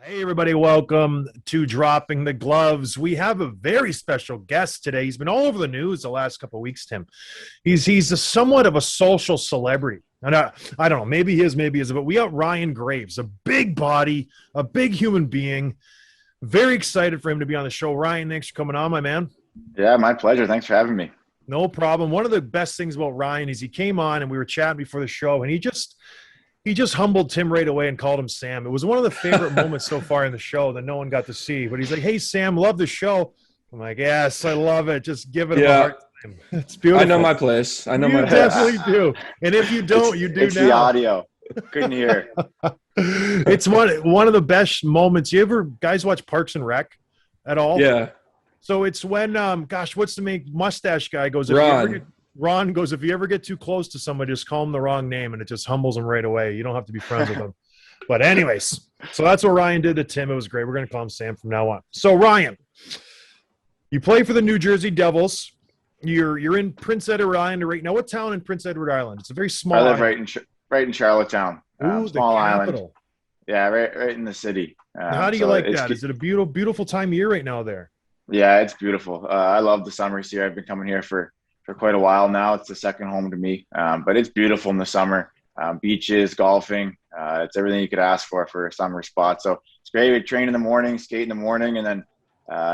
Hey, everybody, welcome to Dropping the Gloves. We have a very special guest today. He's been all over the news the last couple of weeks, Tim. He's somewhat of a social celebrity. And I don't know, maybe he is, maybe he isn't, but we got Ryan Graves, a big body, a big human being. Very excited for him to be on the show. Ryan, thanks for coming on, my man. Yeah, my pleasure. Thanks for having me. No problem. One of the best things about Ryan is he came on and we were chatting before the show, and he just humbled Tim right away and called him Sam. It was one of the favorite moments so far in the show that no one got to see. But he's like, "Hey, Sam, love the show." I'm like, "Yes, I love it. Just give it a hard time." It's beautiful. I know my place. I know you my place. definitely do. And if you don't, you do it's now. The audio. Couldn't hear. It's one of the best moments. You ever guys watch Parks and Rec at all? Yeah. So it's when what's the main mustache guy goes? Ron goes, if you ever get too close to somebody, just call them the wrong name, and it just humbles them right away. You don't have to be friends with them. But anyways, so that's what Ryan did to Tim. It was great. We're going to call him Sam from now on. So, Ryan, you play for the New Jersey Devils. You're in Prince Edward Island right now. What town in Prince Edward Island? It's a very small I live island. right in Charlottetown. Ooh, small the island. capital. Yeah, right in the city. How do you like that? Is it a beautiful time of year right now there? Yeah, it's beautiful. I love the summers here. I've been coming here for quite a while now. It's the second home to me, but it's beautiful in the summer. Beaches, golfing, it's everything you could ask for a summer spot. So it's great. We train in the morning, skate in the morning, and then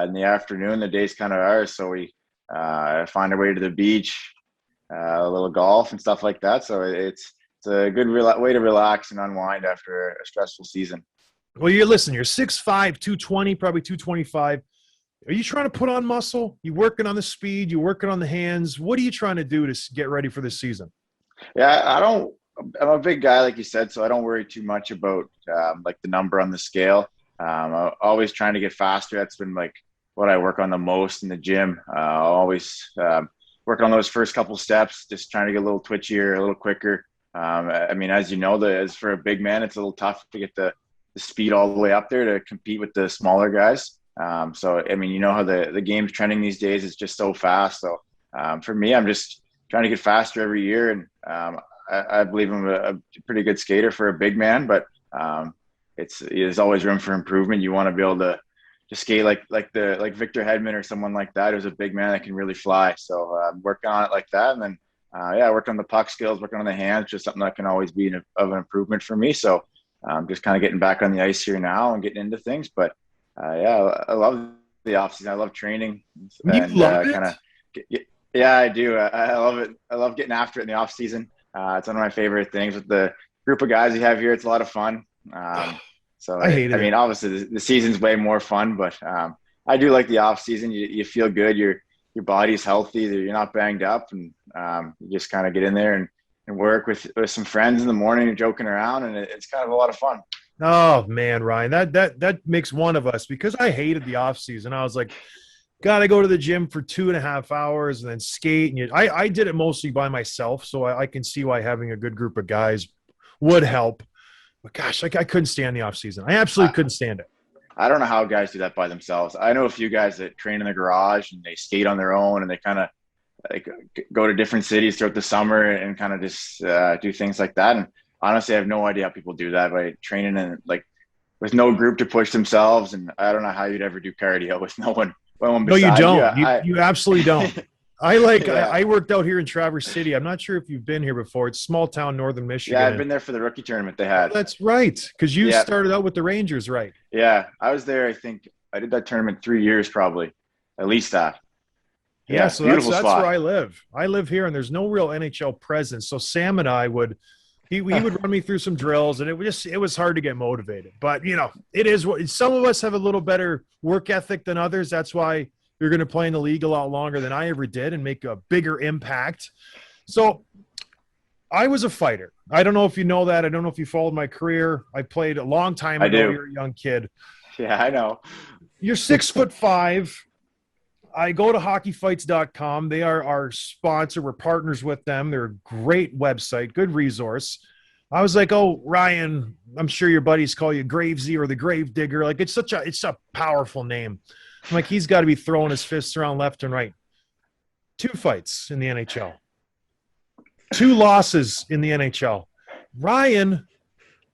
in the afternoon, the day's kind of ours. So we find our way to the beach, a little golf and stuff like that. So it's a good way to relax and unwind after a stressful season. Well, you're 6'5", 220, probably 225. Are you trying to put on muscle? You working on the speed? You working on the hands? What are you trying to do to get ready for this season? Yeah, I'm a big guy, like you said, so I don't worry too much about like the number on the scale. I'm always trying to get faster. That's been like what I work on the most in the gym. Always work on those first couple steps, just trying to get a little twitchier, a little quicker. I mean, as you know, as for a big man, it's a little tough to get the speed all the way up there to compete with the smaller guys. So, I mean, you know how the game's trending these days. It's just so fast. So for me, I'm just trying to get faster every year. And I believe I'm a pretty good skater for a big man, but there's always room for improvement. You want to be able to skate like Victor Hedman or someone like that who's a big man that can really fly. So working on it like that. And then, working on the puck skills, working on the hands, just something that can always be of an improvement for me. So just kind of getting back on the ice here now and getting into things. But I love the offseason. I love training. You love it? Yeah, I do. I love it. I love getting after it in the offseason. It's one of my favorite things with the group of guys you have here. It's a lot of fun. So I hate it. I mean, obviously the season's way more fun, but I do like the offseason. You feel good. Your body's healthy. You're not banged up, and you just kind of get in there and work with some friends in the morning and joking around, and it's kind of a lot of fun. Oh man, Ryan, that makes one of us, because I hated the off season. I was like, gotta go to the gym for 2.5 hours and then skate. And I did it mostly by myself, so I can see why having a good group of guys would help. But gosh, I couldn't stand the off season. I absolutely couldn't stand it. I don't know how guys do that by themselves. I know a few guys that train in the garage and they skate on their own, and they kind of like go to different cities throughout the summer and kind of just do things like that. And honestly, I have no idea how people do that by training and like with no group to push themselves. And I don't know how you'd ever do cardio with no one. No, you don't. You absolutely don't. I worked out here in Traverse City. I'm not sure if you've been here before. It's small town, northern Michigan. Yeah, I've been there for the rookie tournament they had. That's right, because you started out with the Rangers, right? Yeah, I was there. I think I did that tournament 3 years, probably, at least that. Yeah, so that's where I live. I live here, and there's no real NHL presence. So Sam and I would – he would run me through some drills, and it was hard to get motivated. But, you know, it is – some of us have a little better work ethic than others. That's why – you're going to play in the league a lot longer than I ever did and make a bigger impact. So I was a fighter. I don't know if you know that. I don't know if you followed my career. I played a long time ago. You're a young kid. Yeah, I know. You're 6'5". I go to hockeyfights.com. They are our sponsor. We're partners with them. They're a great website, good resource. I was like, oh, Ryan, I'm sure your buddies call you Gravesy or the Grave Digger. Like it's a powerful name. I'm like, he's got to be throwing his fists around left and right. 2 fights in the NHL. 2 losses in the NHL. Ryan,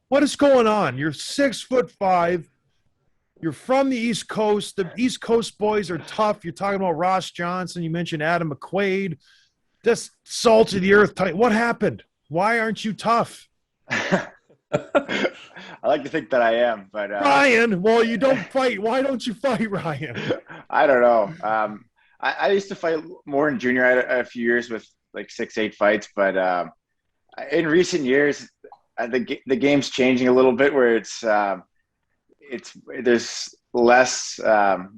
what is going on? You're 6'5", You're from the East Coast. The East Coast boys are tough. You're talking about Ross Johnson. You mentioned Adam McQuaid. Just salt of the earth type. What happened? Why aren't you tough? I like to think that I am, but Ryan, well, you don't fight. Why don't you fight, Ryan? I don't know. I used to fight more in junior. I had a few years with like 6, 8 fights, but in recent years, the game's changing a little bit where there's less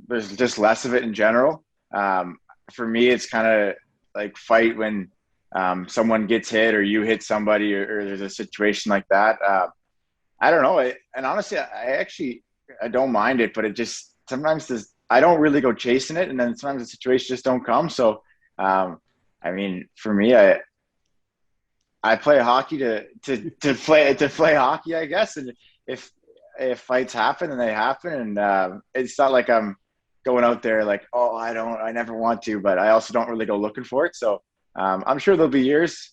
there's just less of it in general. For me, it's kind of like fight when someone gets hit or you hit somebody or there's a situation like that. I don't know. And honestly, I don't mind it, but it just sometimes I don't really go chasing it, and then sometimes the situations just don't come. So, I mean, for me, I play hockey to play hockey, I guess. And if fights happen, then they happen, and it's not like I'm going out there like, oh, I never want to, but I also don't really go looking for it. So I'm sure there'll be years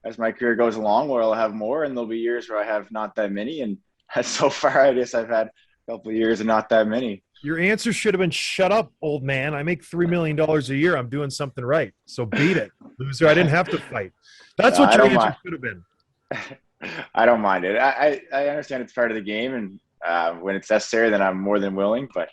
as my career goes along where I'll have more, and there'll be years where I have not that many. And so far, I guess I've had a couple of years and not that many. Your answer should have been, shut up, old man. I make $3 million a year. I'm doing something right. So beat it, loser. I didn't have to fight. That's what your answer should have been. I don't mind it. I understand it's part of the game, and when it's necessary, then I'm more than willing. But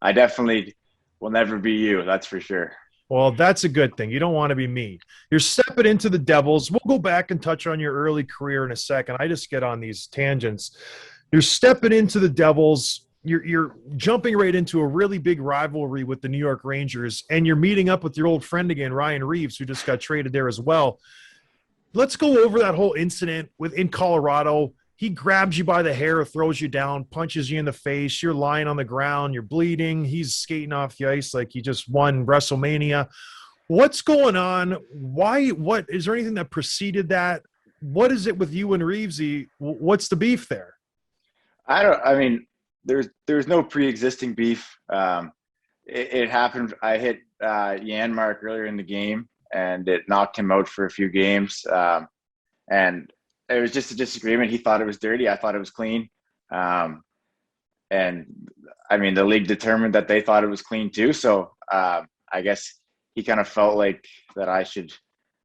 I definitely will never be you. That's for sure. Well, that's a good thing. You don't want to be me. You're stepping into the Devils. We'll go back and touch on your early career in a second. I just get on these tangents. You're stepping into the Devils. You're jumping right into a really big rivalry with the New York Rangers, and you're meeting up with your old friend again, Ryan Reeves, who just got traded there as well. Let's go over that whole incident in Colorado. He grabs you by the hair, throws you down, punches you in the face. You're lying on the ground. You're bleeding. He's skating off the ice like he just won WrestleMania. What's going on? What is there anything that preceded that? What is it with you and Reevesy? What's the beef there? I mean, there's no pre-existing beef. It happened. I hit Janmark earlier in the game, and it knocked him out for a few games. And it was just a disagreement. He thought it was dirty. I thought it was clean. And I mean, the league determined that they thought it was clean too. So I guess he kind of felt like that I should,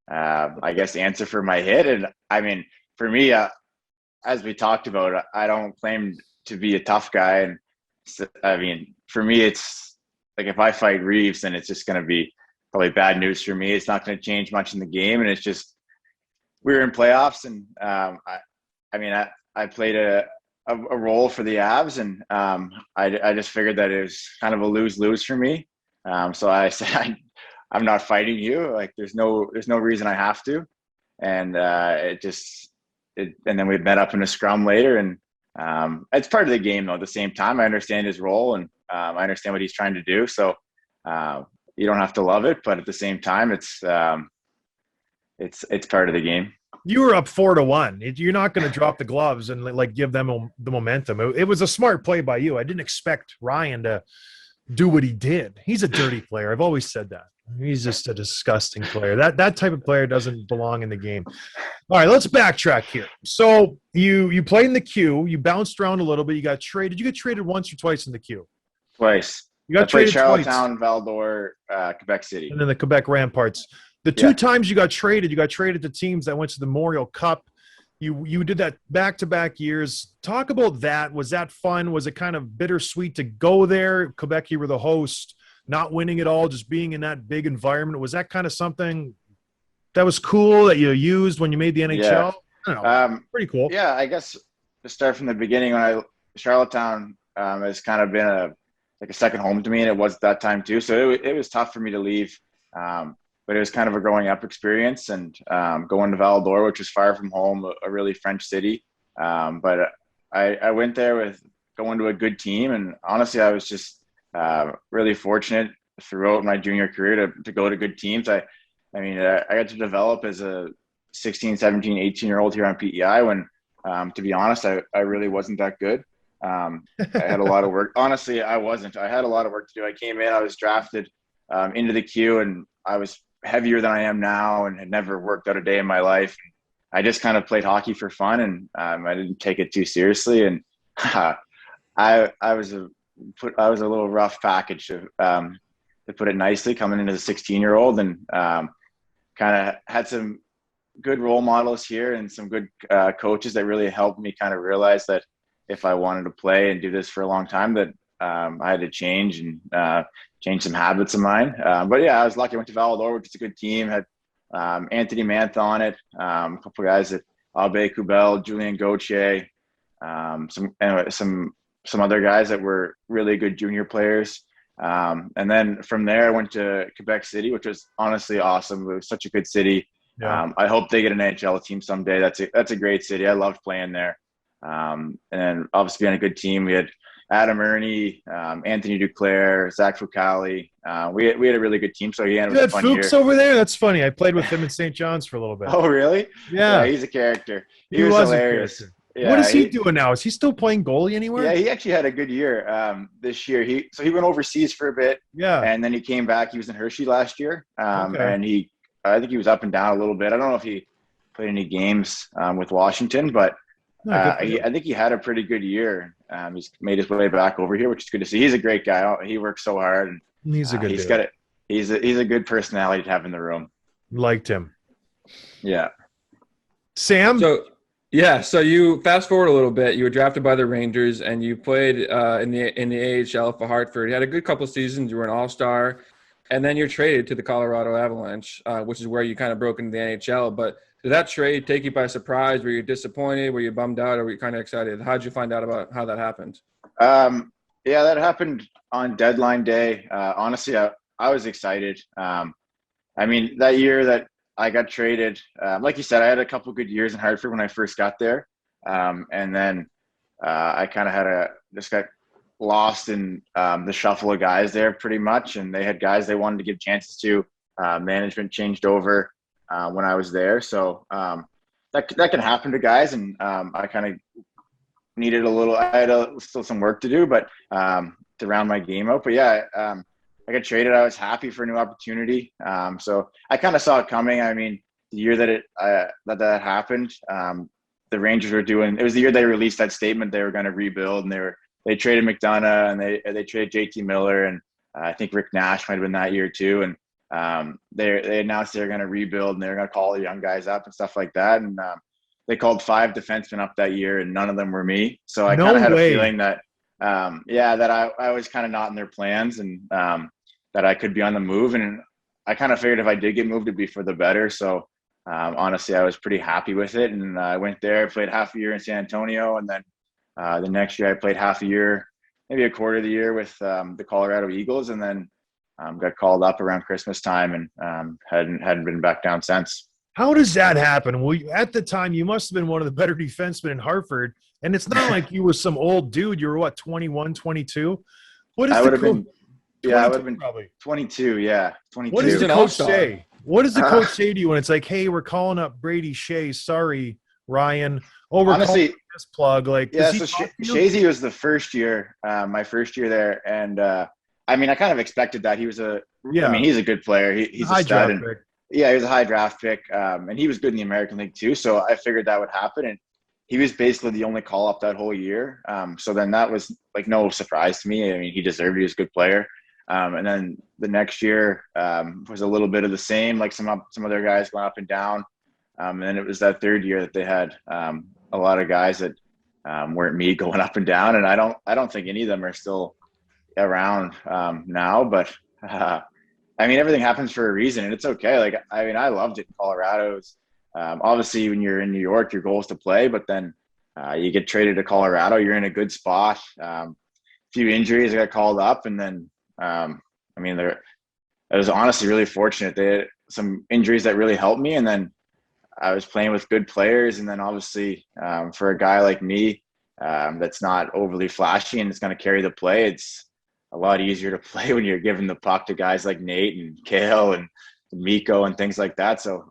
I guess, answer for my hit. And I mean, for me, as we talked about, I don't claim to be a tough guy. And I mean, for me, it's like if I fight Reeves, then it's just going to be probably bad news for me. It's not going to change much in the game. And it's just, we were in playoffs, and I played a role for the Avs, and I just figured that it was kind of a lose-lose for me. So I said, I'm not fighting you. Like there's no reason I have to. And and then we met up in a scrum later, and it's part of the game though. At the same time, I understand his role, and I understand what he's trying to do. So you don't have to love it, but at the same time, it's part of the game. You were up 4-1. You're not going to drop the gloves and like give them the momentum. It was a smart play by you. I didn't expect Ryan to do what he did. He's a dirty player. I've always said that. He's just a disgusting player. That type of player doesn't belong in the game. All right, let's backtrack here. So you played in the Q. You bounced around a little bit. You got traded. You get traded once or twice in the Q? Twice. You got traded Charlottetown, twice. Val-d'Or, Quebec City. And then the Quebec Ramparts. The two times you got traded to teams that went to the Memorial Cup. You did that back-to-back years. Talk about that. Was that fun? Was it kind of bittersweet to go there? Quebec, you were the host, not winning it all, just being in that big environment. Was that kind of something that was cool that you used when you made the NHL? Yeah. I don't know. Pretty cool. Yeah, I guess to start from the beginning, Charlottetown has kind of been a second home to me, and it was that time too. So it was tough for me to leave. But it was kind of a growing up experience, and going to Val-d'Or, which was far from home, a really French city. But I went there with going to a good team, and honestly, I was just really fortunate throughout my junior career to go to good teams. I got to develop as a 16, 17, 18-year-old here on PEI when, to be honest, I really wasn't that good. I had a lot of work. Honestly, I wasn't. I had a lot of work to do. I came in, I was drafted into the Q, and I was heavier than I am now and had never worked out a day in my life. I just kind of played hockey for fun, and I didn't take it too seriously. And I was a little rough package to put it nicely, coming into the 16-year-old, and kind of had some good role models here and some good coaches that really helped me kind of realize that if I wanted to play and do this for a long time, that I had to change and change some habits of mine. But yeah, I was lucky. I went to Valador, which is a good team. Had Anthony Mantha on it, a couple of guys at Abe Kubel, Julian Gauthier, some other guys that were really good junior players. And then from there, I went to Quebec City, which was honestly awesome. It was such a good city. Yeah. I hope they get an NHL team someday. That's a great city. I loved playing there. And obviously being a good team, we had Adam Ernie, Anthony Duclair, Zach Fucali. We had a really good team. So again, it was a fun Fuchs year. over there. That's funny. I played with him in St. John's for a little bit. Oh, really? Yeah. He's a character. He was hilarious. Yeah, what is he doing now? Is he still playing goalie anywhere? Yeah, he actually had a good year this year. He went overseas for a bit. Yeah. And then he came back. He was in Hershey last year. Okay. And I think he was up and down a little bit. I don't know if he played any games with Washington, but I think he had a pretty good year. He's made his way back over here, which is good to see. He's a great guy. He works so hard. And he's a good he's dude. got it. He's a good personality to have in the room. Liked him. Yeah. Sam? So you fast forward a little bit. You were drafted by the Rangers, and you played in the AHL for Hartford. You had a good couple of seasons. You were an All-Star, and then you're traded to the Colorado Avalanche, which is where you kind of broke into the NHL. But did that trade take you by surprise? Were you disappointed? Were you bummed out? Or were you kind of excited? How did you find out about how that happened? Yeah, that happened on deadline day. Honestly, I was excited. I mean, that year that I got traded, like you said, I had a couple good years in Hartford when I first got there. And then I kind of just got lost in the shuffle of guys there pretty much. And they had guys they wanted to give chances to. Management changed over when I was there. So that can happen to guys. And I kind of needed I had still some work to do, but to round my game out. But yeah, I got traded. I was happy for a new opportunity. So I kind of saw it coming. I mean, the year that happened, the Rangers were it was the year they released that statement they were going to rebuild, and they traded McDonough, and they traded JT Miller, and I think Rick Nash might have been that year too. And they announced they were going to rebuild, and they were going to call the young guys up and stuff like that. And they called 5 defensemen up that year, and none of them were me. So I kind of had a feeling that that I was kind of not in their plans, and that I could be on the move. And I kind of figured if I did get moved, it'd be for the better. So honestly, I was pretty happy with it. And I went there, played half a year in San Antonio. And then the next year I played half a year, maybe a quarter of the year with the Colorado Eagles. And then got called up around Christmas time, and hadn't been back down since. How does that happen? Well, at the time, you must have been one of the better defensemen in Hartford. And it's not like you were some old dude. You were, what, 21, 22? What is I would have been probably 22. Yeah, 22. What does the coach say? What does the coach say to you when it's like, hey, we're calling up Brady Shea? Sorry, Ryan. Oh, we're calling this plug. Like, yeah, so Shazy was the first year, my first year there. And I mean, I kind of expected that. He was I mean, he's a good player. He's a stud. Yeah, he was a high draft pick. And he was good in the American League too. So I figured that would happen. And he was basically the only call up that whole year. So then that was like no surprise to me. I mean, he deserved it. He was a good player. And then the next year was a little bit of the same, like some other guys going up and down. And then it was that third year that they had a lot of guys that weren't me going up and down. And I don't think any of them are still around now. But I mean, everything happens for a reason, and it's okay. Like, I mean, I loved it in Colorado. Obviously, when you're in New York, your goal is to play, but then you get traded to Colorado. You're in a good spot. A few injuries, I got called up, and then I mean, I was honestly really fortunate. They had some injuries that really helped me, and then I was playing with good players. And then obviously, for a guy like me, that's not overly flashy and it's going to carry the play, it's a lot easier to play when you're giving the puck to guys like Nate and Kale and Mikko and things like that. So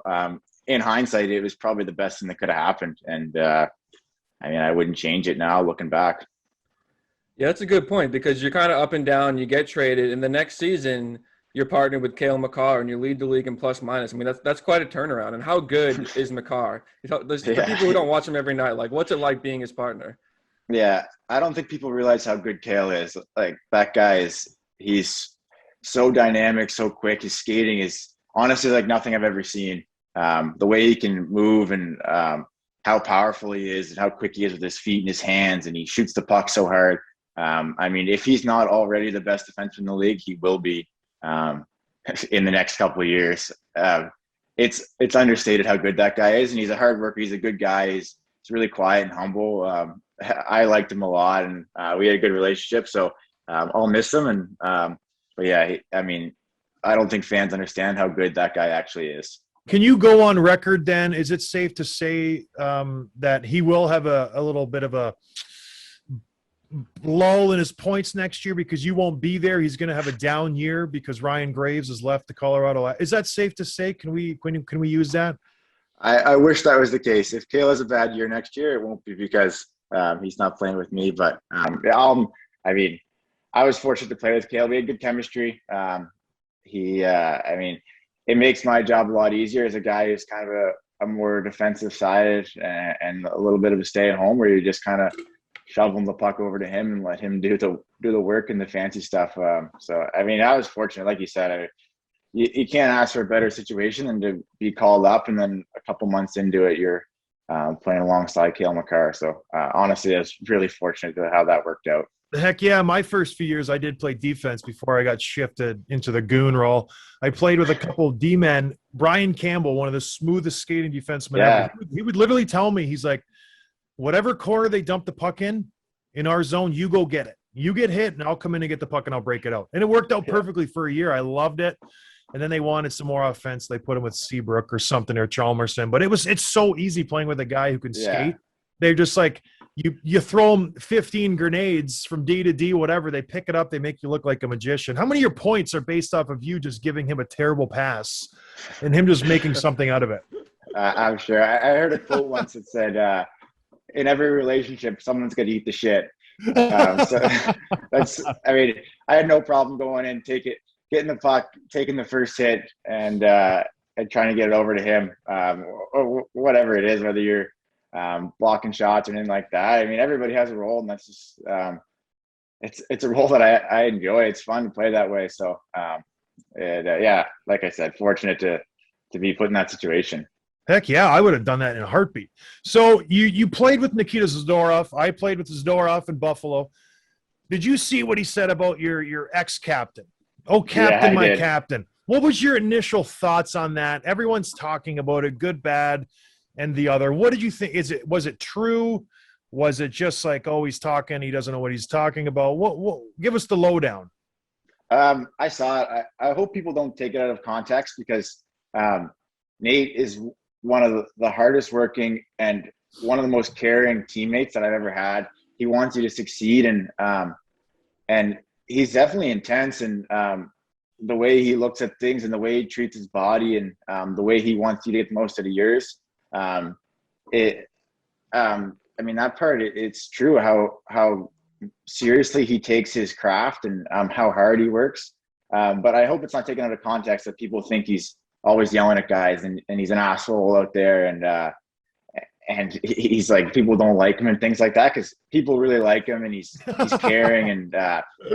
in hindsight, it was probably the best thing that could have happened. And I mean, I wouldn't change it now looking back. Yeah, that's a good point, because you're kind of up and down. You get traded, and the next season you're partnered with Cale Makar, and you lead the league in plus minus. I mean, that's quite a turnaround. And how good is Makar? For people who don't watch him every night, like, what's it like being his partner? Yeah, I don't think people realize how good Kale is. Like that guy he's so dynamic, so quick. His skating is honestly like nothing I've ever seen. The way he can move and how powerful he is and how quick he is with his feet and his hands, and he shoots the puck so hard. I mean, if he's not already the best defenseman in the league, he will be um, in the next couple of years. It's understated how good that guy is, and he's a hard worker. He's a good guy. He's really quiet and humble. I liked him a lot, and we had a good relationship. So I'll miss him. And but yeah, I mean, I don't think fans understand how good that guy actually is. Can you go on record then? Is it safe to say that he will have a little bit of a lull in his points next year because you won't be there? He's going to have a down year because Ryan Graves has left the Colorado. Is that safe to say? Can we use that? I wish that was the case. If Kale has a bad year next year, it won't be because he's not playing with me. But I mean, I was fortunate to play with Kale. We had good chemistry. I mean, it makes my job a lot easier as a guy who's kind of a more defensive sided and a little bit of a stay at home, where you're just kind of shoveling the puck over to him and let him do the work and the fancy stuff. So I mean, I was fortunate, like you said. You can't ask for a better situation than to be called up, and then a couple months into it, you're playing alongside Cale Makar. So honestly, I was really fortunate to how that worked out. Heck yeah. My first few years, I did play defense before I got shifted into the goon role. I played with a couple of D-men. Brian Campbell, one of the smoothest skating defensemen ever. He would literally tell me, he's like, whatever corner they dump the puck in our zone, you go get it. You get hit, and I'll come in and get the puck, and I'll break it out. And it worked out perfectly for a year. I loved it. And then they wanted some more offense. They put him with Seabrook or something, or Chalmerson. But it's so easy playing with a guy who can skate. They're just like, you throw them 15 grenades from D to D, whatever. They pick it up. They make you look like a magician. How many of your points are based off of you just giving him a terrible pass and him just making something out of it? I'm sure. I heard a quote once that said, in every relationship, someone's going to eat the shit. So I mean, I had no problem going in, getting the puck, taking the first hit, and trying to get it over to him, or whatever it is, whether you're blocking shots or anything like that. I mean, everybody has a role, and that's just it's a role that I enjoy. It's fun to play that way. So yeah, like I said, fortunate to be put in that situation. Heck yeah, I would have done that in a heartbeat. So you played with Nikita Zadorov. I played with Zadorov in Buffalo. Did you see what he said about your ex-captain? Oh, captain, yeah, my captain. What was your initial thoughts on that? Everyone's talking about it, good, bad, and the other. What did you think? Was it true? Was it just like, oh, he's talking, he doesn't know what he's talking about? What give us the lowdown. I saw it. I hope people don't take it out of context, because Nate is one of the hardest working and one of the most caring teammates that I've ever had. He wants you to succeed, and he's definitely intense, and the way he looks at things and the way he treats his body, and the way he wants you to get the most out of yours. I mean, that part, it's true how seriously he takes his craft, and how hard he works. But I hope it's not taken out of context that people think he's always yelling at guys and he's an asshole out there, and he's like, people don't like him and things like that, because people really like him, and he's caring, and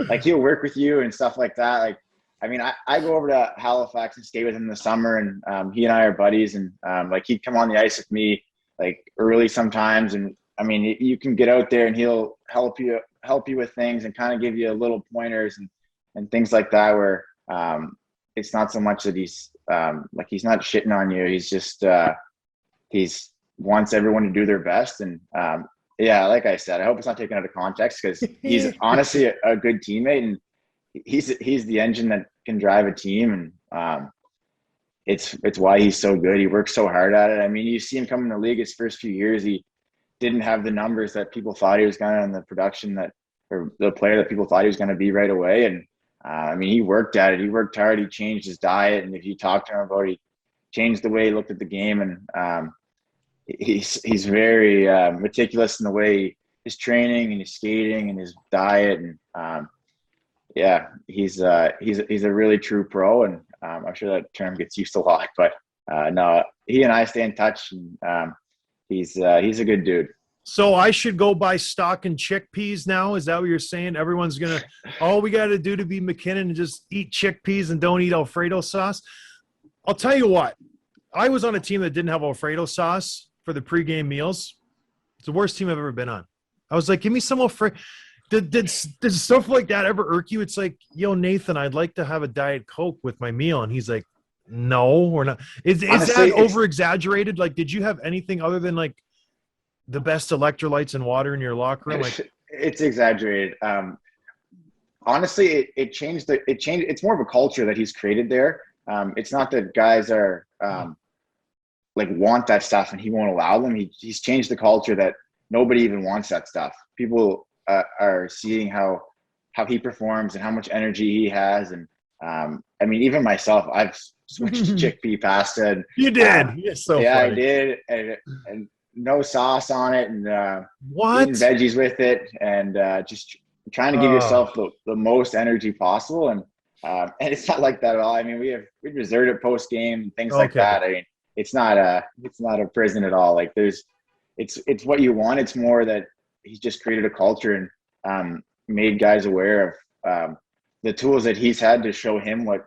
like, he'll work with you and stuff like that. Like, I mean, I go over to Halifax and skate with him in the summer, and he and I are buddies, and like, he'd come on the ice with me like early sometimes, and I mean, you can get out there and he'll help you with things and kind of give you little pointers and things like that, where it's not so much that he's like, he's not shitting on you. He's just he's wants everyone to do their best. And yeah, like I said, I hope it's not taken out of context, because he's honestly a good teammate, and he's the engine that can drive a team, and it's why he's so good. He works so hard at it. I mean, you see him come in the league his first few years, he didn't have the numbers that people thought he was going to, and the production or the player that people thought he was going to be right away. And I mean, he worked at it. He worked hard. He changed his diet, and if you talk to him about it, he changed the way he looked at the game, and he's very meticulous in the way his training and his skating and his diet, and yeah, he's a really true pro, and I'm sure that term gets used a lot, but no, he and I stay in touch, and he's a good dude. So I should go buy stock in chickpeas now? Is that what you're saying? Everyone's gonna, all we got to do to be McKinnon and just eat chickpeas and don't eat Alfredo sauce? I'll tell you what. I was on a team that didn't have Alfredo sauce for the pregame meals. It's the worst team I've ever been on. I was like, give me some Alfredo. Did stuff like that ever irk you? It's like, yo, Nathan, I'd like to have a Diet Coke with my meal. And he's like, no, we're not. Is that over exaggerated? Like, did you have anything other than like the best electrolytes and water in your locker room? Like, it's exaggerated. Honestly, it changed. It's more of a culture that he's created there. It's not that guys are like want that stuff and he won't allow them. He's changed the culture that nobody even wants that stuff. People are seeing how he performs and how much energy he has. And I mean, even myself, I've switched to chickpea pasta. And, you did. Yes, so yeah, funny. I did. And no sauce on it, and what? eating veggies with it, and just trying to give yourself the most energy possible. And it's not like that at all. I mean, we reserved it post game and things like that. I mean, it's not a prison at all. Like it's what you want. It's more that he's just created a culture and made guys aware of the tools that he's had to show him what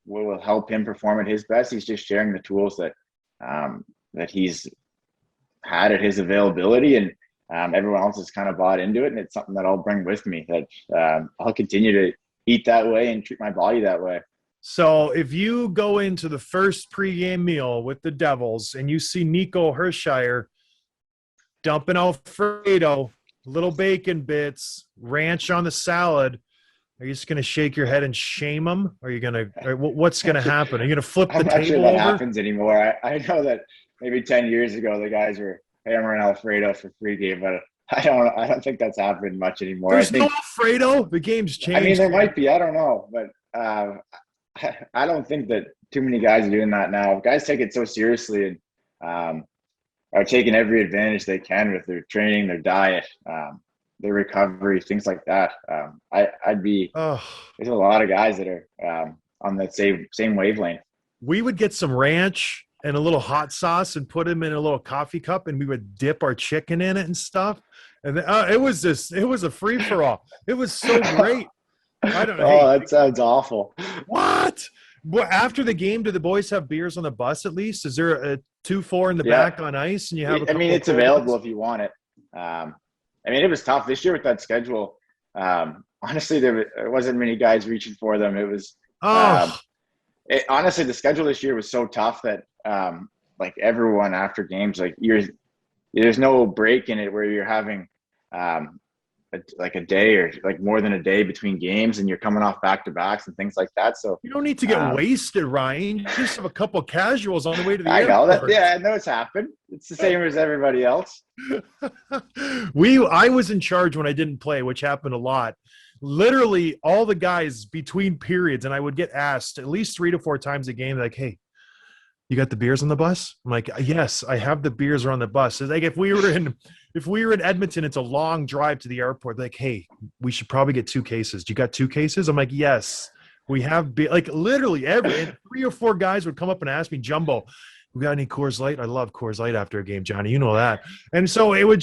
will help him perform at his best. He's just sharing the tools that he's had at his availability, and everyone else has kind of bought into it. And it's something that I'll bring with me, that I'll continue to eat that way and treat my body that way. So if you go into the first pregame meal with the Devils and you see Nico Hershiser dumping Alfredo, little bacon bits, ranch on the salad, are you just going to shake your head and shame him? Or are you going to, what's going to happen? Are you going to flip the table over? I'm not sure that happens anymore. I know that maybe 10 years ago, the guys were hammering Alfredo for pregame, but I don't think that's happened much anymore. There's no Alfredo? The game's changed. I mean, there might be. I don't know. But I don't think that too many guys are doing that now. Guys take it so seriously and are taking every advantage they can with their training, their diet, their recovery, things like that. There's a lot of guys that are on that same wavelength. We would get some ranch and a little hot sauce and put them in a little coffee cup, and we would dip our chicken in it and stuff. And then, it was a free for all. It was so great. I don't know. Oh, that sounds awful. What? Well, after the game, do the boys have beers on the bus at least? Is there a 2-4 in the back on ice, and you have? It's available if you want it. I mean, it was tough this year with that schedule. Honestly, there wasn't many guys reaching for them. It was. Honestly, the schedule this year was so tough that like everyone after games, like there's no break in it where you're having like a day or like more than a day between games, and you're coming off back-to-backs and things like that. So you don't need to get wasted, Ryan. You just have a couple of casuals on the way to the airport. I know that. Yeah, I know it's happened. It's the same as everybody else. I was in charge when I didn't play, which happened a lot. Literally all the guys between periods, and I would get asked at least 3 to 4 times a game, like, hey, you got the beers on the bus? I'm like, yes, I have the beers are on the bus. It's like if we were in Edmonton, it's a long drive to the airport. Like, hey, we should probably get 2 cases. You got 2 cases? I'm like, yes, we have like literally 3 or 4 guys would come up and ask me, Jumbo, we got any Coors Light? I love Coors Light after a game, Johnny. You know that. And so it would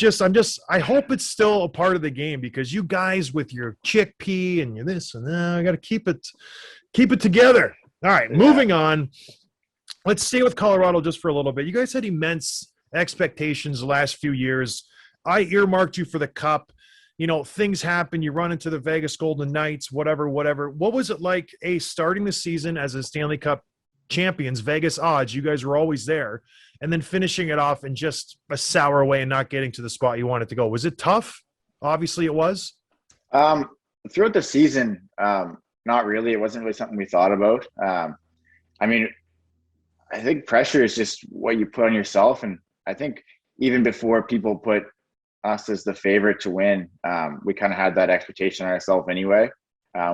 I hope it's still a part of the game, because you guys with your chickpea and your this and that, I got to keep it together. All right, moving on. Let's stay with Colorado just for a little bit. You guys had immense expectations the last few years. I earmarked you for the Cup. You know, things happen. You run into the Vegas Golden Knights, whatever. What was it like, starting the season as a Stanley Cup champions, Vegas odds, you guys were always there, and then finishing it off in just a sour way and not getting to the spot you wanted to go? Was it tough? Obviously it was. Throughout the season, not really. It wasn't really something we thought about. I mean, I think pressure is just what you put on yourself. And I think even before people put us as the favorite to win, we kind of had that expectation on ourselves anyway.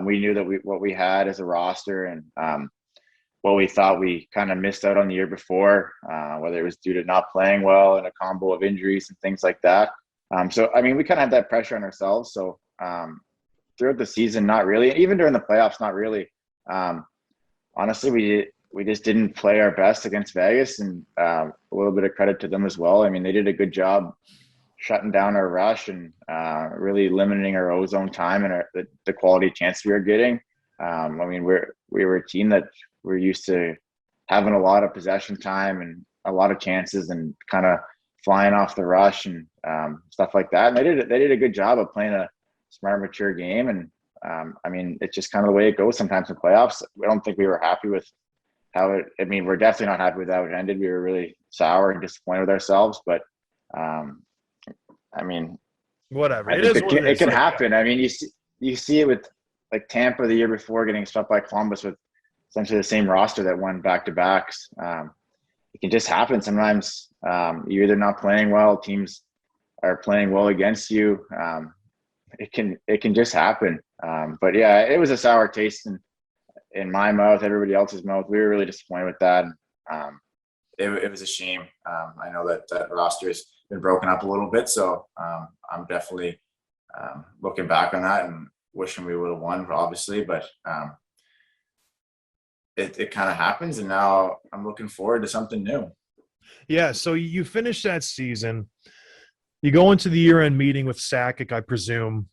We knew that what we had as a roster and what we thought we kind of missed out on the year before, whether it was due to not playing well and a combo of injuries and things like that. So, I mean, we kind of had that pressure on ourselves. So throughout the season, not really. Even during the playoffs, not really. Honestly, we just didn't play our best against Vegas, and a little bit of credit to them as well. I mean, they did a good job shutting down our rush and really limiting our ozone time and the quality chances we were getting. I mean, we were a team that we're used to having a lot of possession time and a lot of chances and kind of flying off the rush and stuff like that. And they did a good job of playing a smart, mature game. And I mean, it's just kind of the way it goes sometimes in playoffs. I don't think we were happy with how it. I mean, we're definitely not happy with how it ended. We were really sour and disappointed with ourselves. But I mean, whatever. It can happen. I mean, you see it with like Tampa the year before getting swept by Columbus with essentially the same roster that won back-to-backs. It can just happen sometimes. You're either not playing well, teams are playing well against you. It can just happen. But yeah, it was a sour taste in my mouth, everybody else's mouth. We were really disappointed with that. It was a shame. I know that roster has been broken up a little bit, so I'm definitely looking back on that and wishing we would have won, obviously. But it kind of happens, and now I'm looking forward to something new. Yeah, so you finish that season. You go into the year-end meeting with Sakic, I presume.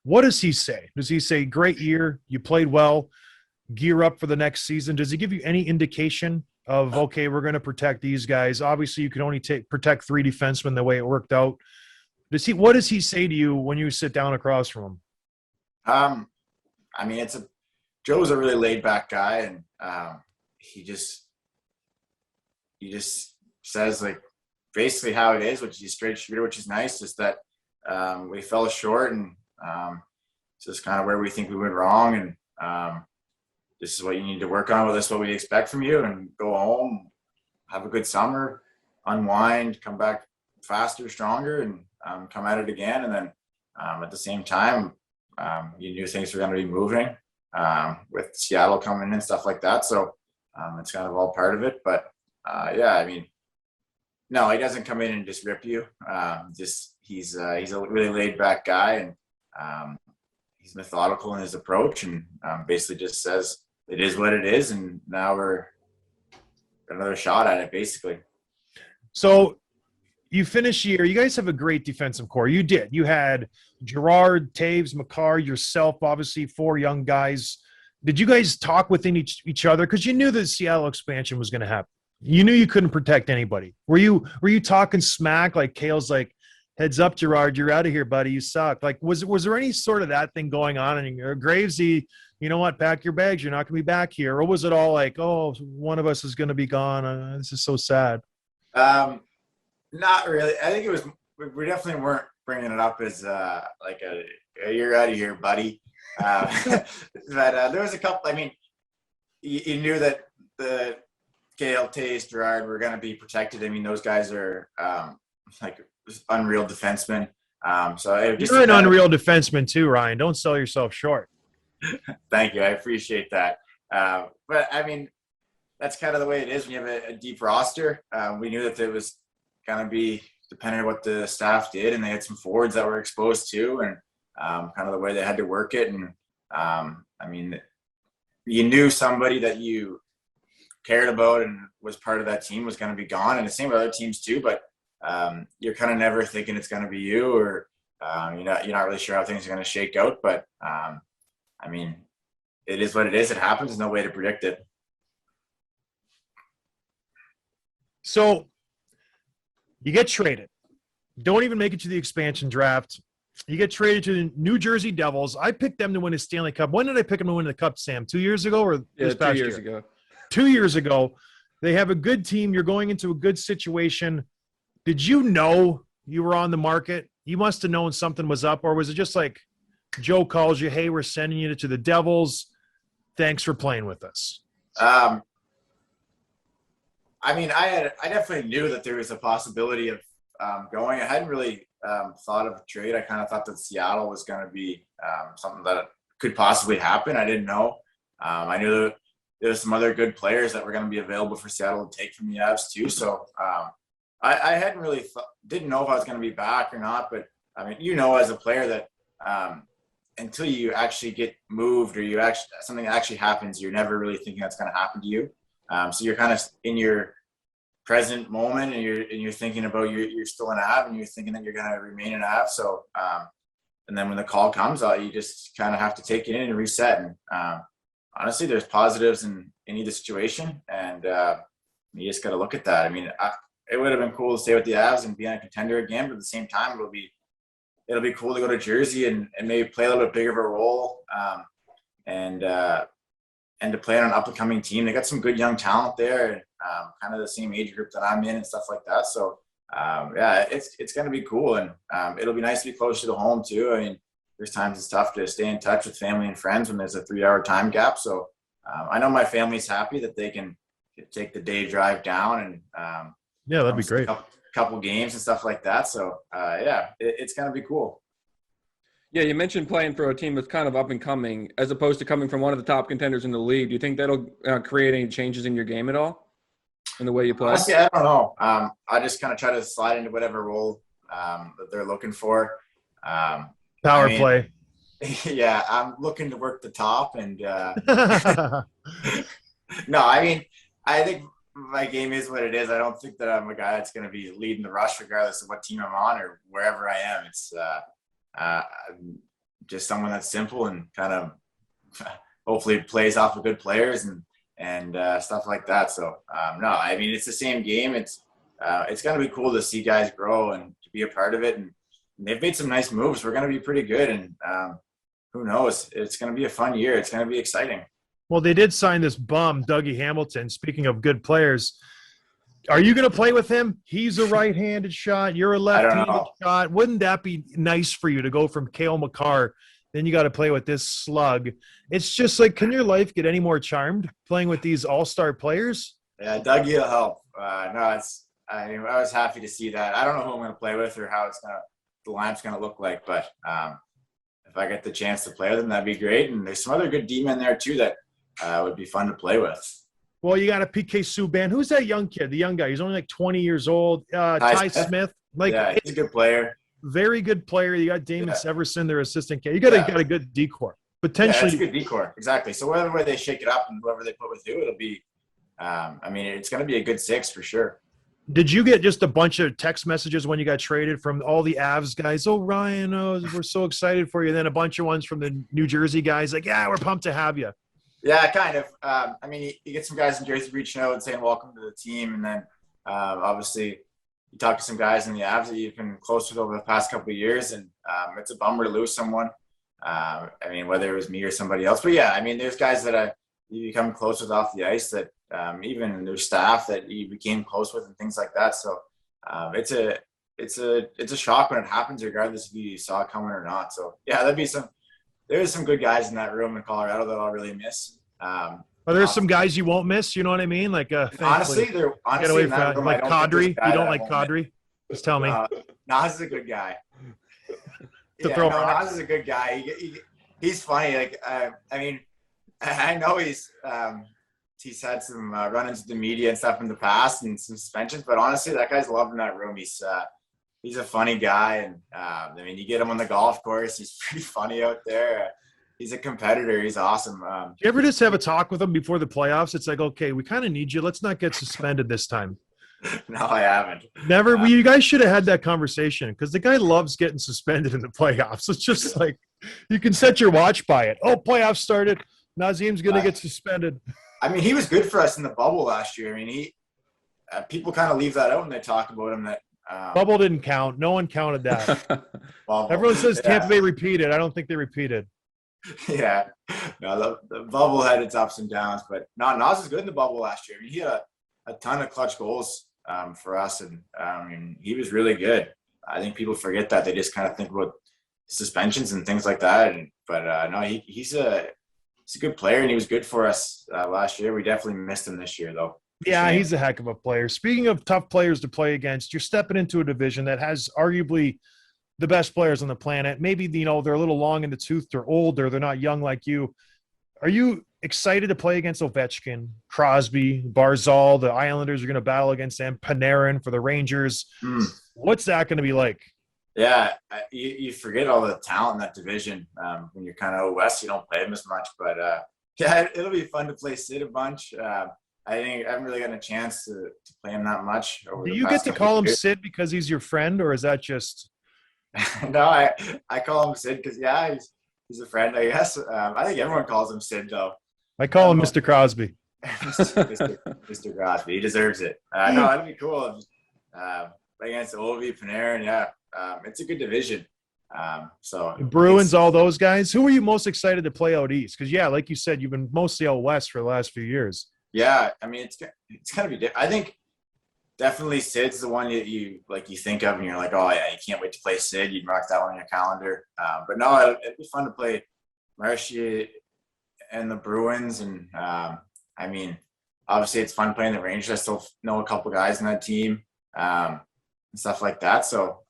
What does he say? Does he say, great year, you played well, gear up for the next season? Does he give you any indication of, okay, we're going to protect these guys? Obviously, you can only protect 3 defensemen the way it worked out. What does he say to you when you sit down across from him? I mean, Joe's a really laid-back guy, and he just says, like, basically how it is, which is a straight shooter, which is nice. Just that we fell short, and it's just kind of where we think we went wrong, and this is what you need to work on. Well, this is what we expect from you, and go home, have a good summer, unwind, come back faster, stronger, and come at it again. And then at the same time, you knew things were going to be moving with Seattle coming in and stuff like that. So it's kind of all part of it. But yeah, I mean, no, he doesn't come in and just rip you. He's a really laid back guy, and he's methodical in his approach, and basically just says it is what it is, and now we're got another shot at it, basically. So you finish year. You guys have a great defensive core. You did. You had Gerard, Taves, Makar, yourself, obviously 4 young guys. Did you guys talk within each other? Because you knew the Seattle expansion was going to happen. You knew you couldn't protect anybody. Were you talking smack, like Kale's like, heads up, Gerard, you're out of here, buddy. You suck. Like, was there any sort of that thing going on? And Gravesy, you know what? Pack your bags. You're not going to be back here. Or was it all like, oh, one of us is going to be gone. This is so sad. Not really. I think it was. We definitely weren't bringing it up as like you're out of here, buddy. But there was a couple. I mean, you knew that the Gale, Taste, Gerard were going to be protected. I mean, those guys are like unreal defensemen. So you're an unreal defenseman too, Ryan. Don't sell yourself short. Thank you. I appreciate that. But I mean, that's kind of the way it is when you have a deep roster. We knew that it was going to be dependent on what the staff did, and they had some forwards that were exposed to, and kind of the way they had to work it. And I mean, you knew somebody that you cared about and was part of that team was going to be gone, and the same with other teams too. But you're kind of never thinking it's going to be you, or you're not really sure how things are going to shake out. But I mean, it is what it is. It happens. There's no way to predict it. So you get traded. Don't even make it to the expansion draft. You get traded to the New Jersey Devils. I picked them to win a Stanley Cup. When did I pick them to win the Cup, Sam? 2 years ago or this past year? 2 years ago. 2 years ago. They have a good team. You're going into a good situation. Did you know you were on the market? You must have known something was up, or was it just like Joe calls you, hey, we're sending you to the Devils. Thanks for playing with us. I mean, I definitely knew that there was a possibility of going. I hadn't really thought of a trade. I kind of thought that Seattle was going to be something that could possibly happen. I didn't know. I knew that there were some other good players that were going to be available for Seattle to take from the Avs too. So I hadn't really didn't know if I was going to be back or not. But I mean, as a player that until you actually get moved or something actually happens, you're never really thinking that's going to happen to you. So you're kind of in your present moment, and you're thinking about you're still an Av, and you're thinking that you're going to remain an Av. So and then when the call comes out, you just kind of have to take it in and reset. And honestly, there's positives in either situation, and you just got to look at that. I mean, it would have been cool to stay with the Avs and be on a contender again, but at the same time, it'll be cool to go to Jersey and maybe play a little bit bigger of a role, and to play on an up and coming team. They got some good young talent there, kind of the same age group that I'm in and stuff like that. So yeah, it's going to be cool, and it'll be nice to be closer to home too. I mean, there's times it's tough to stay in touch with family and friends when there's a 3-hour time gap. So I know my family's happy that they can take the day drive down and yeah, that'd be great. Couple games and stuff like that. So yeah, it's going to be cool. Yeah, you mentioned playing for a team that's kind of up and coming, as opposed to coming from one of the top contenders in the league. Do you think that'll create any changes in your game at all, in the way you play? Honestly, I don't know. I just kind of try to slide into whatever role that they're looking for. Power play. Yeah, I'm looking to work the top, and no, I mean, I think my game is what it is. I don't think that I'm a guy that's going to be leading the rush regardless of what team I'm on or wherever I am. It's just someone that's simple and kind of hopefully plays off of good players and stuff like that. So no, I mean, it's the same game. It's going to be cool to see guys grow and to be a part of it. And they've made some nice moves. We're going to be pretty good. And who knows? It's going to be a fun year. It's going to be exciting. Well, they did sign this bum, Dougie Hamilton. Speaking of good players, are you going to play with him? He's a right-handed shot. You're a left-handed shot. Wouldn't that be nice for you to go from Cale Makar? Then you got to play with this slug. It's just like, can your life get any more charmed playing with these all-star players? Yeah, Dougie will help. No, I was happy to see that. I don't know who I'm going to play with or how the line's going to look like, but if I get the chance to play with them, that'd be great. And there's some other good D-men there too that would be fun to play with. Well, you got a PK Subban. Who's that young kid? The young guy. He's only like 20 years old. Ty Smith. Yeah, he's a good player. Very good player. You got Damon Severson, their assistant. You got a good decor. Potentially. Yeah, it's a good decor. Exactly. So whatever way they shake it up and whoever they put with who, it'll be I mean, it's going to be a good 6 for sure. Did you get just a bunch of text messages when you got traded from all the Avs guys? Oh, Ryan, we're so excited for you. And then a bunch of ones from the New Jersey guys like, yeah, we're pumped to have you. Yeah, kind of. I mean, you get some guys in Jersey reaching out and saying welcome to the team. And then obviously you talk to some guys in the Avs that you've been close with over the past couple of years. And it's a bummer to lose someone. I mean, whether it was me or somebody else. But, yeah, I mean, there's guys that you become close with off the ice that even their staff that you became close with and things like that. So it's a shock when it happens, regardless if you saw it coming or not. So, yeah, there's some good guys in that room in Colorado that I'll really miss. Are there some guys you won't miss? You know what I mean? Like honestly, get away from like Kadri. You don't like Kadri? Just tell me. Nas is a good guy. Nas is a good guy. He's funny. Like I mean, I know he's had some run-ins with the media and stuff in the past and some suspensions, but honestly, that guy's loved in that room. He's a funny guy, and I mean, you get him on the golf course. He's pretty funny out there. He's a competitor. He's awesome. Do you ever just have a talk with him before the playoffs? It's like, okay, we kind of need you. Let's not get suspended this time. No, I haven't. Never. You guys should have had that conversation because the guy loves getting suspended in the playoffs. It's just like you can set your watch by it. Oh, playoffs started. Nazim's going to get suspended. I mean, he was good for us in the bubble last year. I mean, people kind of leave that out when they talk about him. That bubble didn't count. No one counted that. Everyone says Tampa Bay repeated. I don't think they repeated. Yeah, no, the bubble had its ups and downs, but no, Nas was good in the bubble last year. I mean, he had a ton of clutch goals for us, and I mean, he was really good. I think people forget that. They just kind of think about suspensions and things like that. But no, he's a good player, and he was good for us last year. We definitely missed him this year, though. Yeah, he's a heck of a player. Speaking of tough players to play against, you're stepping into a division that has arguably the best players on the planet. Maybe, they're a little long in the tooth. They're older. They're not young like you. Are you excited to play against Ovechkin, Crosby, Barzal? The Islanders are going to battle against them. Panarin for the Rangers. What's that going to be like? Yeah, you forget all the talent in that division. When you're kind of west, you don't play them as much. But, yeah, it'll be fun to play Sid a bunch. I think I haven't really gotten a chance to play him that much. Do you get to call him Sid because he's your friend, or is that just? No, I call him Sid because he's a friend, I guess. I think everyone calls him Sid though. I call him Mr. Crosby. Mr. Crosby, he deserves it. No, that'd be cool. Against Ovi, Panarin, it's a good division. So the Bruins, all those guys. Who are you most excited to play out east? Because like you said, you've been mostly out west for the last few years. Yeah, I mean it's gonna be different. I think definitely Sid's the one that you think of and you're like, oh yeah, you can't wait to play Sid. You'd mark that one on your calendar. But no, it'd be fun to play Marshy and the Bruins. And I mean, obviously it's fun playing the Rangers. I still know a couple guys in that team and stuff like that. So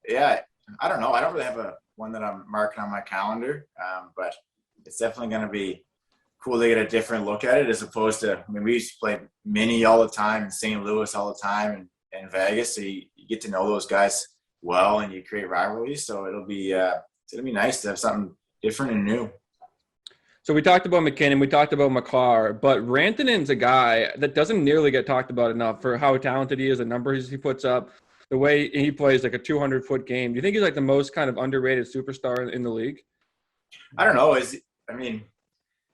yeah, I don't know. I don't really have one that I'm marking on my calendar, but it's definitely going to be cool to get a different look at it as opposed to, I mean, we used to play mini all the time in St. Louis all the time and Vegas. So you get to know those guys well and you create rivalries. So it'll be nice to have something different and new. So we talked about McKinnon, we talked about McCarr, but Rantanen's a guy that doesn't nearly get talked about enough for how talented he is, the numbers he puts up, the way he plays like a 200-foot game. Do you think he's like the most kind of underrated superstar in the league? I don't know.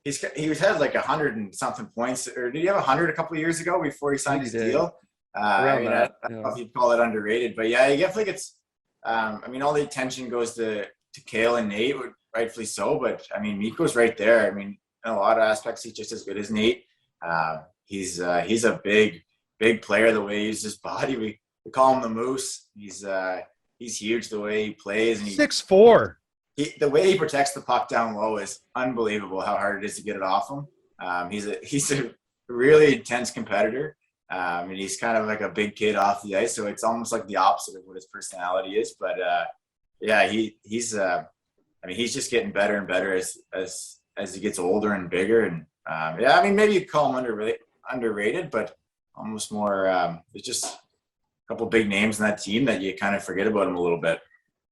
He had like 100 and something points, or did he have 100 a couple of years ago before he signed his deal? I don't know if you'd call it underrated, but yeah, he definitely gets. I mean, all the attention goes to Kale and Nate, rightfully so. But I mean, Mikko's right there. I mean, in a lot of aspects, he's just as good as Nate. He's a big player. The way he uses his body, we call him the Moose. He's huge. The way he plays, and 6'4". The way he protects the puck down low is unbelievable. How hard it is to get it off him. He's a really intense competitor, and he's kind of like a big kid off the ice. So it's almost like the opposite of what his personality is. But yeah, he's just getting better and better as he gets older and bigger. And yeah, I mean, maybe you'd call him underrated, but almost more. There's just a couple big names in that team that you kind of forget about him a little bit.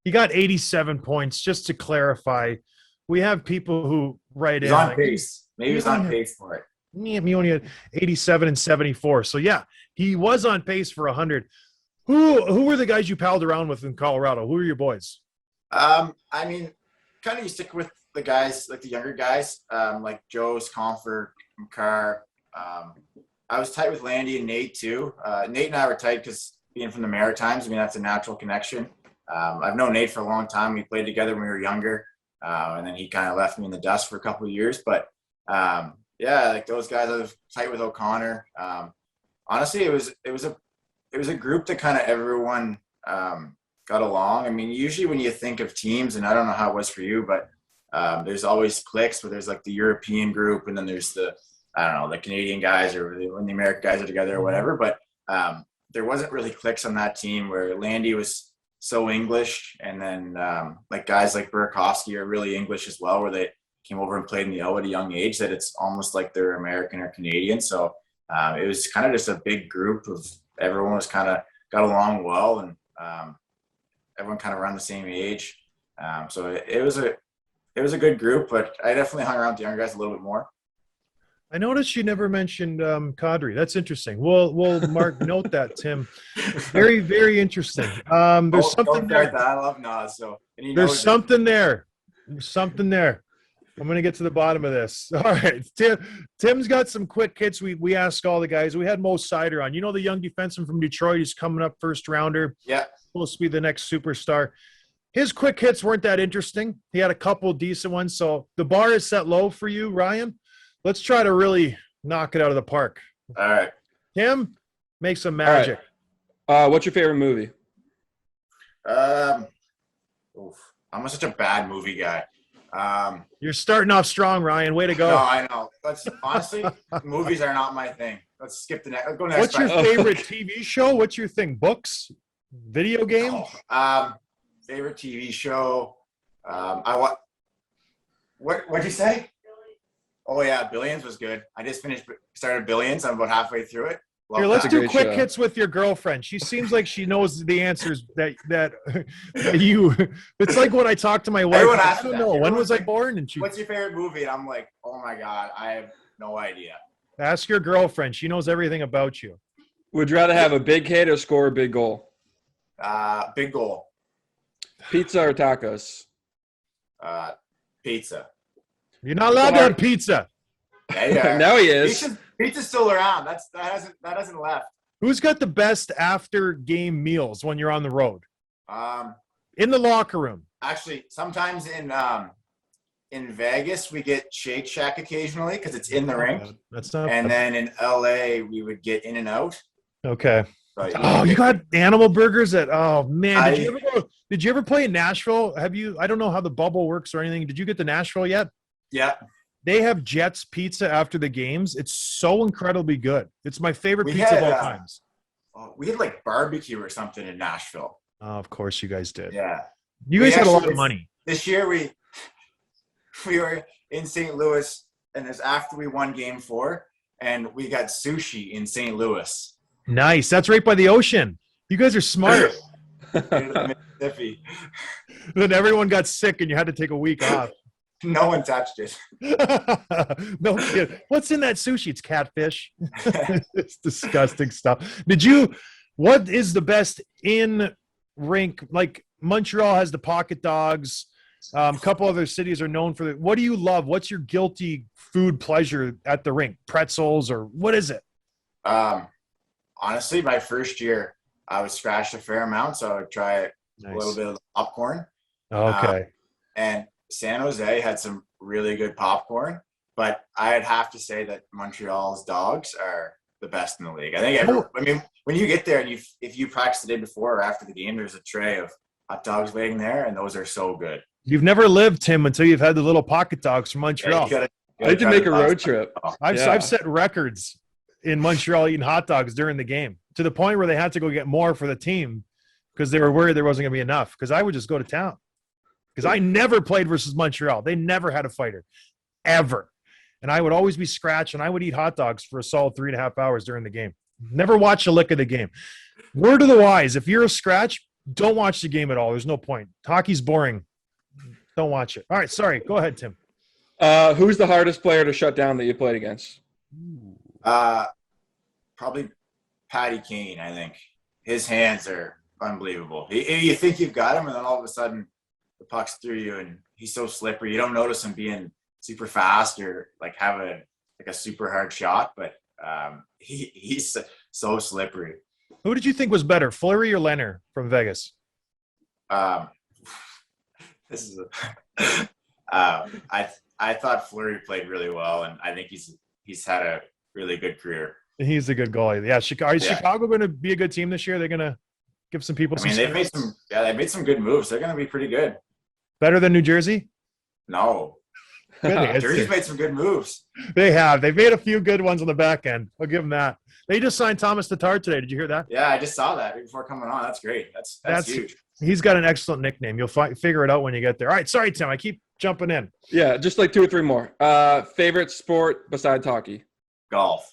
He got 87 points. Just to clarify, we have people who write he's in. On pace. Maybe he's on pace for it. He only had 87 and 74. So yeah, he was on pace for 100. Who were the guys you palled around with in Colorado? Who are your boys? I mean, kind of you stick with the guys, like the younger guys, like Joe's, Comfort, McCarr. I was tight with Landy and Nate too. Nate and I were tight because being from the Maritimes, I mean, that's a natural connection. I've known Nate for a long time. We played together when we were younger, and then he kind of left me in the dust for a couple of years. But yeah, like those guys, I was tight with O'Connor. Honestly, it was a group that kind of everyone got along. I mean, usually when you think of teams, and I don't know how it was for you, but there's always cliques where there's like the European group, and then there's the Canadian guys or when the American guys are together or whatever. But there wasn't really cliques on that team where Landy was so English, and then like guys like Burakovsky are really English as well, where they came over and played in the O at a young age, that it's almost like they're American or Canadian. So it was kind of just a big group of everyone was kind of got along well, and everyone kind of around the same age. So it was a good group, but I definitely hung around with the younger guys a little bit more. I noticed you never mentioned Kadri. That's interesting. We'll Mark note that, Tim. Very, very interesting. There's something there. I love Nas. So there's something there. There's something there. I'm going to get to the bottom of this. All right. Tim's got some quick hits. We asked all the guys. We had Mo Sider on. You know the young defenseman from Detroit? He's coming up first rounder. Yeah. Supposed to be the next superstar. His quick hits weren't that interesting. He had a couple decent ones. So the bar is set low for you, Ryan. Let's try to really knock it out of the park. All right. Tim, make some magic. Right. What's your favorite movie? I'm such a bad movie guy. You're starting off strong, Ryan. Way to go. No, I know. Honestly, movies are not my thing. Let's skip the next. Let's go next. What's your favorite TV show? What's your thing? Books? Video game? Favorite TV show. What'd you say? Oh yeah, Billions was good. I just started Billions. I'm about halfway through it. Here, let's do quick hits with your girlfriend. She seems like she knows the answers that you. It's like when I talk to my wife. I don't know. When was I born? And she. What's your favorite movie? And I'm like, oh my god, I have no idea. Ask your girlfriend. She knows everything about you. Would you rather have a big hit or score a big goal? Big goal. Pizza or tacos? Pizza. You're not allowed to have pizza. Yeah, you are. Now he is. Pizza's still around. That hasn't left. Who's got the best after game meals when you're on the road? In the locker room. Actually, sometimes in Vegas we get Shake Shack occasionally because it's in the rink. That's not. And then in LA we would get In and Out. Okay. So you got animal burgers at? Oh man, did you ever play in Nashville? Have you? I don't know how the bubble works or anything. Did you get to Nashville yet? Yeah. They have Jets pizza after the games. It's so incredibly good. It's my favorite pizza of all times. We had like barbecue or something in Nashville. Oh, of course you guys did. Yeah. You guys had a lot of money. This year we were in St. Louis, and it was after we won Game 4, and we got sushi in St. Louis. Nice. That's right by the ocean. You guys are smart. Mississippi. Then everyone got sick, and you had to take a week off. No one touched it. No kid. What's in that sushi? It's catfish. It's disgusting stuff. What is the best in rink? Like Montreal has the pocket dogs. A couple other cities are known for it. What do you love? What's your guilty food pleasure at the rink? Pretzels or what is it? Honestly, my first year, I was scratched a fair amount, so I would try a little bit of popcorn. Okay. And San Jose had some really good popcorn, but I'd have to say that Montreal's dogs are the best in the league. I think when you get there and if you practice the day before or after the game, there's a tray of hot dogs waiting there, and those are so good. You've never lived, Tim, until you've had the little pocket dogs from Montreal. Yeah, I need to make a road trip. I've set records in Montreal eating hot dogs during the game to the point where they had to go get more for the team because they were worried there wasn't going to be enough, because I would just go to town. Because I never played versus Montreal. They never had a fighter, ever. And I would always be scratched, and I would eat hot dogs for a solid 3.5 hours during the game. Never watch a lick of the game. Word of the wise, if you're a scratch, don't watch the game at all. There's no point. Hockey's boring. Don't watch it. All right, sorry. Go ahead, Tim. Who's the hardest player to shut down that you played against? Probably Patty Kane, I think. His hands are unbelievable. You think you've got him, and then all of a sudden the puck's through you, and he's so slippery. You don't notice him being super fast or like have a super hard shot, but he's so slippery. Who did you think was better, Fleury or Leonard from Vegas? This is I thought Fleury played really well, and I think he's had a really good career. He's a good goalie. Yeah, Chicago going to be a good team this year? They're going to give some people. They've made some good moves. They're going to be pretty good. Better than New Jersey? No. Jersey's made some good moves. They have. They've made a few good ones on the back end. I'll give them that. They just signed Thomas Tatar today. Did you hear that? Yeah, I just saw that before coming on. That's great. That's huge. He's got an excellent nickname. You'll figure it out when you get there. All right, sorry, Tim. I keep jumping in. Yeah, just like 2 or 3 more. Favorite sport besides hockey? Golf.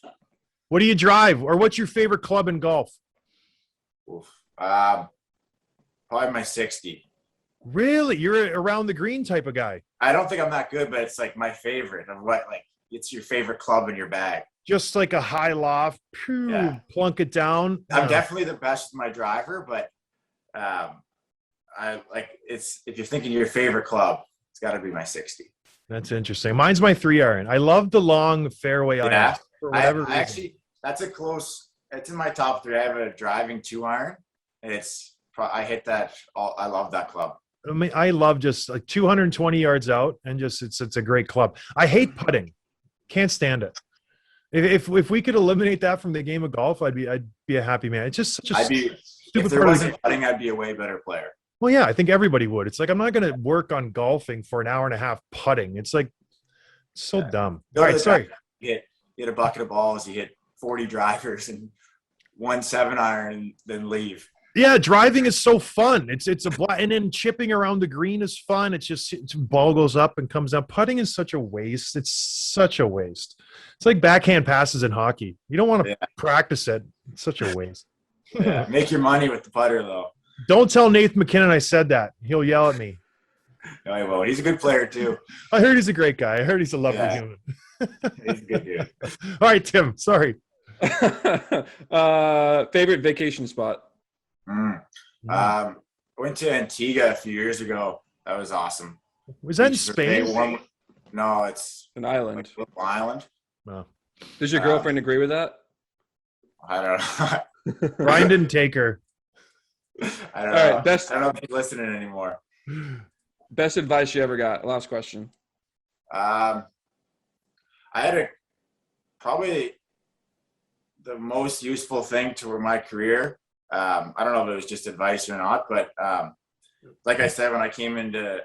What do you drive, or what's your favorite club in golf? Probably my 60. Really? You're around the green type of guy. I don't think I'm that good, but it's like my favorite of what, like, it's your favorite club in your bag. Just like a high loft, plunk it down. I'm definitely the best with my driver, but if you're thinking your favorite club, it's got to be my 60. That's interesting. Mine's my 3-iron. I love the long fairway irons for whatever reason. Actually, that's it's in my top 3. I have a driving 2-iron, and I hit that. I love that club. I mean, I love just like 220 yards out, and just it's a great club. I hate putting. Can't stand it. If we could eliminate that from the game of golf, I'd be a happy man. It's just such a stupid if there wasn't putting, I'd be a way better player. Well, yeah, I think everybody would. It's like I'm not going to work on golfing for an hour and a half putting. It's like so dumb. All right, sorry. You hit a bucket of balls. You hit 40 drivers and 1 7-iron, and then leave. Yeah, driving is so fun. It's and then chipping around the green is fun. Ball goes up and comes down. Putting is such a waste. It's such a waste. It's like backhand passes in hockey. You don't want to practice it. It's such a waste. Yeah, make your money with the putter, though. Don't tell Nathan McKinnon I said that. He'll yell at me. No, he won't. He's a good player, too. I heard he's a great guy. I heard he's a lovely human. He's a good dude. All right, Tim. Sorry. Favorite vacation spot? Went to Antigua a few years ago. That was awesome. Was that in Spain? No, it's an island. Like a little island. No. Does your girlfriend agree with that? I don't know. Ryan didn't take her. I don't know. Right, I don't know if he's listening anymore. Best advice you ever got? Last question. I had probably the most useful thing to my career. I don't know if it was just advice or not, but like I said, when I came into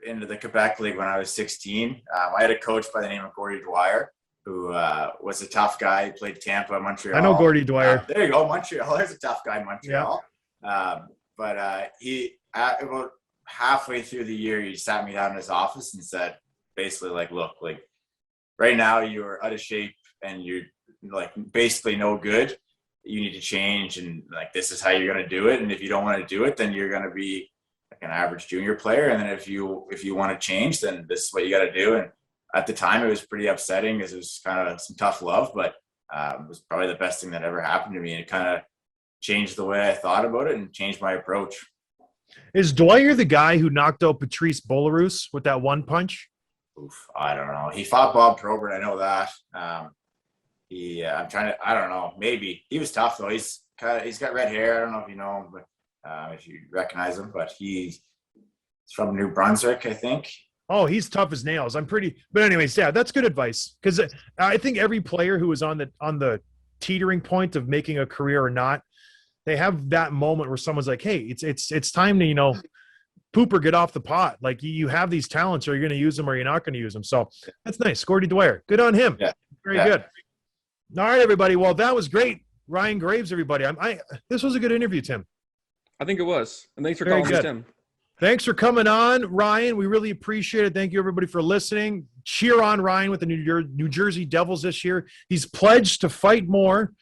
the Quebec League when I was 16, I had a coach by the name of Gordy Dwyer, who was a tough guy. He played Tampa, Montreal. I know Gordy Dwyer. There you go, Montreal. There's a tough guy in Montreal. Yeah. But he, about halfway through the year, he sat me down in his office and said, basically, like, look, like, right now you're out of shape and you're like basically no good. You need to change, and like this is how you're going to do it. And if you don't want to do it, then you're going to be like an average junior player. And then if you want to change, then this is what you got to do. And at the time, it was pretty upsetting because it was kind of some tough love, but it was probably the best thing that ever happened to me. And it kind of changed the way I thought about it and changed my approach. Is Dwyer the guy who knocked out Patrice Belarus with that one punch? Oof, I don't know. He fought Bob Probert. I know that. I don't know. Maybe he was tough though. He's got red hair. I don't know if you know him, but if you recognize him, but he's from New Brunswick, I think. Oh, he's tough as nails. But anyways, yeah, that's good advice. Cause I think every player who is on the teetering point of making a career or not, they have that moment where someone's like, hey, it's time to, poop or get off the pot. Like you have these talents, or you're going to use them or you're not going to use them. So that's nice. Gordy Dwyer. Good on him. Yeah. Very good. All right, everybody. Well, that was great. Ryan Graves, everybody. This was a good interview, Tim. I think it was. And thanks for calling me, Tim. Thanks for coming on, Ryan. We really appreciate it. Thank you, everybody, for listening. Cheer on Ryan with the New Jersey Devils this year. He's pledged to fight more.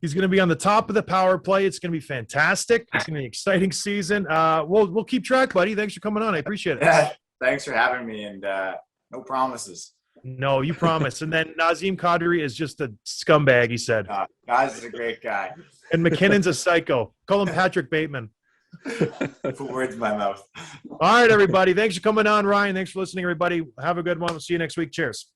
He's going to be on the top of the power play. It's going to be fantastic. It's going to be an exciting season. We'll keep track, buddy. Thanks for coming on. I appreciate it. Yeah, thanks for having me, and no promises. No, you promise. And then Nazem Kadri is just a scumbag, he said. Naz is a great guy. And McKinnon's a psycho. Call him Patrick Bateman. Put words in my mouth. All right, everybody. Thanks for coming on, Ryan. Thanks for listening, everybody. Have a good one. We'll see you next week. Cheers.